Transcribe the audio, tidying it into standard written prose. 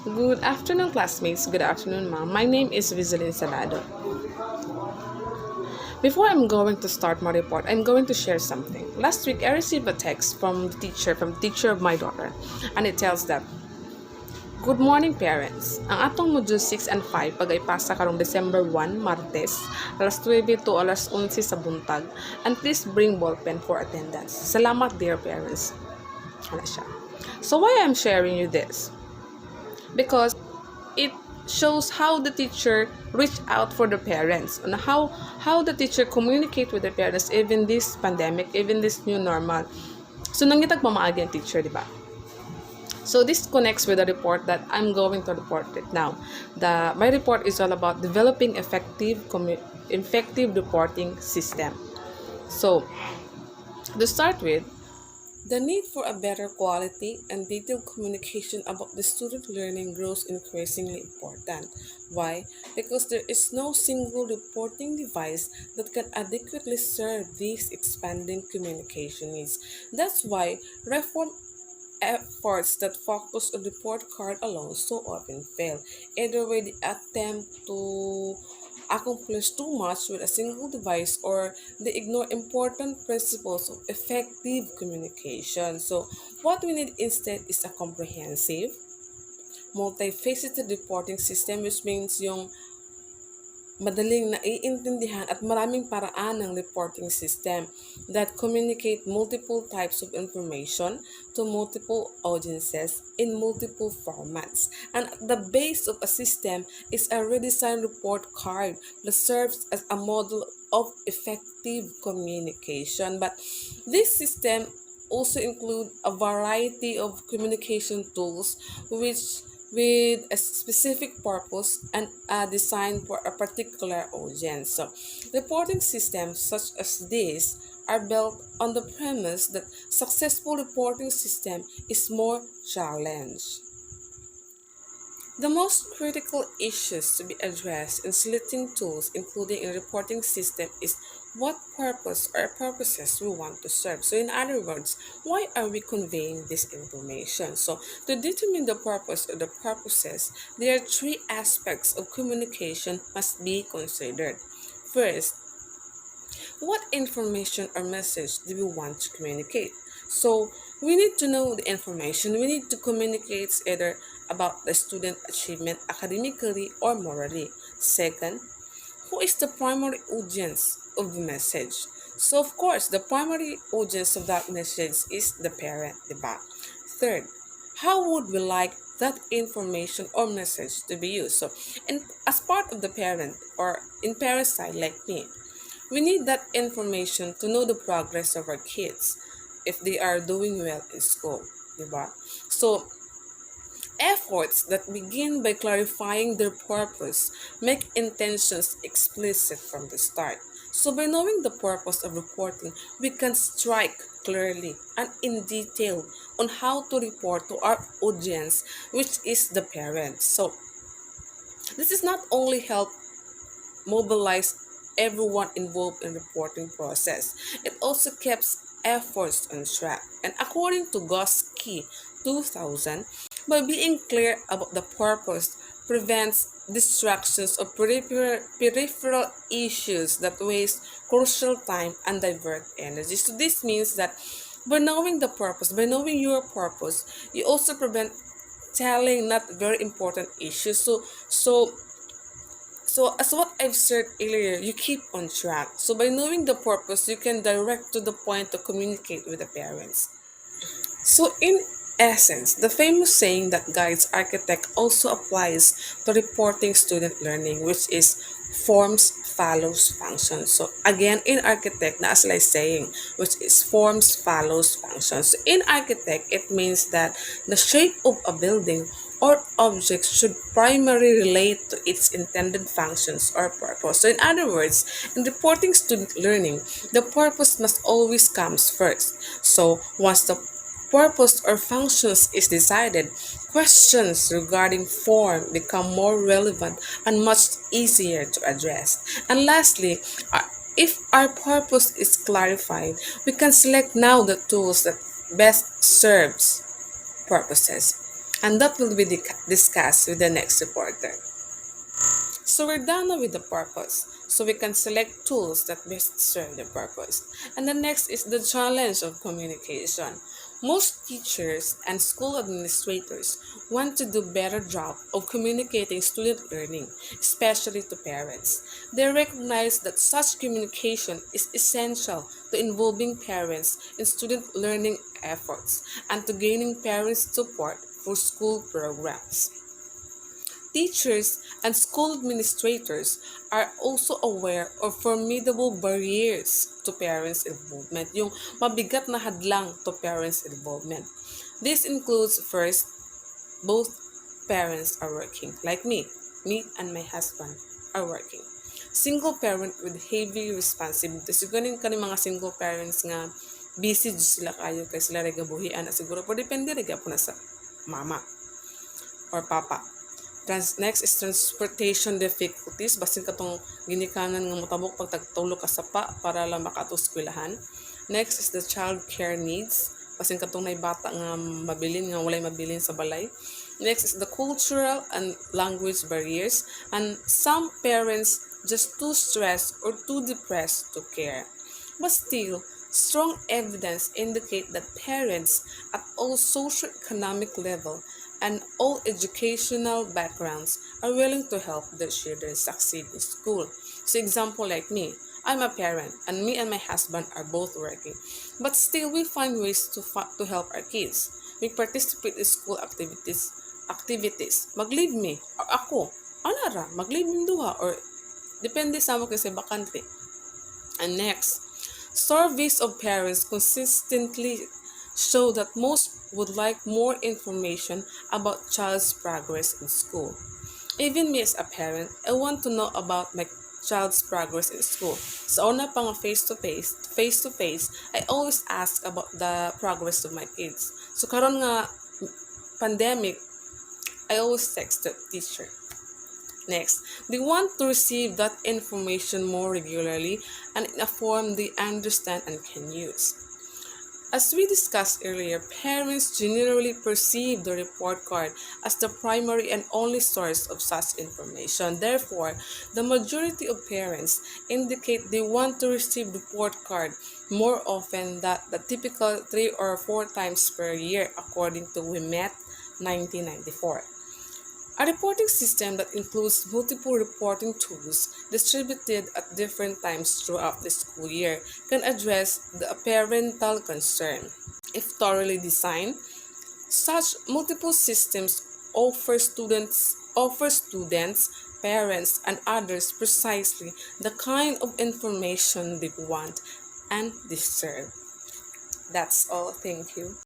Good afternoon, classmates. Good afternoon, ma'am. My name is Vizelin Salado. Before I'm going to start my report, I'm going to share something. Last week, I received a text from the teacher of my daughter, and it tells that, Good morning, parents. Ang atong module 6 and 5 pag-ipasa karong December 1, Martes, alas 9 to alas 11 sa buntag, and please bring ballpen for attendance. Salamat, dear parents. Ano siya. So why I'm sharing you this? Because it shows how the teacher reach out for the parents and how the teacher communicate with the parents even this pandemic, even this new normal. So nangitag pamaagi ang teacher, di ba? So this connects with the report that I'm going to report it now. My report is all about developing effective reporting system. So to start with, the need for a better quality and detailed communication about the student learning grows increasingly important. Why? Because there is no single reporting device that can adequately serve these expanding communication needs. That's why reform efforts that focus on report card alone so often fail. Either way, they attempt to accomplish too much with a single device or they ignore important principles of effective communication. So, what we need instead is a comprehensive, multifaceted reporting system, which means yung madaling naiintindihan at maraming paraan ng reporting system that communicate multiple types of information to multiple audiences in multiple formats. And at the base of a system is a redesigned report card that serves as a model of effective communication. But this system also include a variety of communication tools which with a specific purpose and are designed for a particular audience. So, reporting systems such as this are built on the premise that successful reporting system is more challenged. The most critical issues to be addressed in selecting tools, including in reporting system, is what purpose or purposes we want to serve. So, in other words, why are we conveying this information? So, to determine the purpose or the purposes, there are three aspects of communication must be considered. First, what information or message do we want to communicate? So we need to know the information. We need to communicate either about the student achievement academically or morally. Second, who is the primary audience of the message? So of course, the primary audience of that message is the parent, diba? Third, how would we like that information or message to be used? So, and as part of the parent or in parent side like me, we need that information to know the progress of our kids if they are doing well in school, diba? So, efforts that begin by clarifying their purpose make intentions explicit from the start. So, by knowing the purpose of reporting, we can strike clearly and in detail on how to report to our audience, which is the parents. So, this is not only help mobilize everyone involved in reporting process. It also keeps efforts on track. And according to Goski 2000, by being clear about the purpose prevents distractions of peripheral issues that waste crucial time and divert energy. So this means that by knowing the purpose, by knowing your purpose, you also prevent telling not very important issues. So, as what I've said earlier, you keep on track. So, by knowing the purpose, you can direct to the point to communicate with the parents. So, in essence, the famous saying that guides architect also applies to reporting student learning, which is forms follows functions. So, again, in architect, na as I saying, which is forms follows functions. So, in architect, it means that the shape of a building or object should primarily relate to its intended functions or purpose. So in other words, in reporting student learning, the purpose must always comes first. So once the purpose or functions is decided, questions regarding form become more relevant and much easier to address. And lastly, if our purpose is clarified, we can select now the tools that best serves purposes. And that will be discussed with the next reporter. So we're done now with the purpose. So we can select tools that best serve the purpose. And the next is the challenge of communication. Most teachers and school administrators want to do better job of communicating student learning, especially to parents. They recognize that such communication is essential to involving parents in student learning efforts and to gaining parents' support for school programs. Teachers and school administrators are also aware of formidable barriers to parents' involvement, yung mabigat na hadlang to parents' involvement. This includes first, both parents are working, like me and my husband are working. Single parent with heavy responsibilities. Siguro kaning mga single parents nga busy jud sila kayo kay sila regabuhian na siguro po depende rin po na sa mama or papa. Next is transportation difficulties. Basin katong ginikanan nga motabok pag tagtulo ka sa pa para lang makatuskwelahan. Next is the child care needs. Basin katong nay bata nga mabilin nga walay mabilin sa balay. Next is the cultural and language barriers. And some parents just too stressed or too depressed to care. But still, strong evidence indicate that parents at all socioeconomic level and all educational backgrounds are willing to help their children succeed in school. So example like me, I'm a parent and me and my husband are both working. But still we find ways to help our kids. We participate in school activities. Mag-lead me or ako. Ano ra, mag-lead me duha or depende sa mo kasi bakante. And next, surveys of parents consistently show that most would like more information about child's progress in school. Even me as a parent, I want to know about my child's progress in school. So una pa nga face-to-face, I always ask about the progress of my kids. So karon nga pandemic, I always text the teacher. Next, they want to receive that information more regularly and in a form they understand and can use. As we discussed earlier, parents generally perceive the report card as the primary and only source of such information. Therefore, the majority of parents indicate they want to receive report card more often than the typical 3 or 4 times per year according to WIMET 1994. A reporting system that includes multiple reporting tools distributed at different times throughout the school year can address the parental concern. If thoroughly designed, such multiple systems offer students, parents, and others precisely the kind of information they want and deserve. That's all. Thank you.